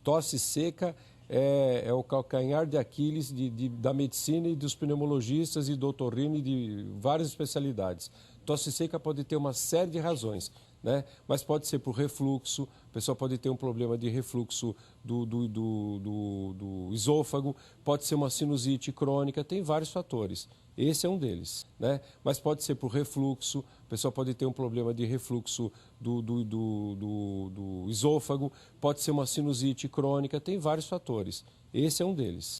Tosse seca é o calcanhar de Aquiles da medicina e dos pneumologistas e do otorrino e de várias especialidades. Tosse seca pode ter uma série de razões, né? Mas pode ser por refluxo, a pessoa pode ter um problema de refluxo do esôfago, pode ser uma sinusite crônica, tem vários fatores. Esse é um deles, né? Mas pode ser por refluxo, a pessoa pode ter um problema de refluxo do esôfago, pode ser uma sinusite crônica, tem vários fatores. Esse é um deles.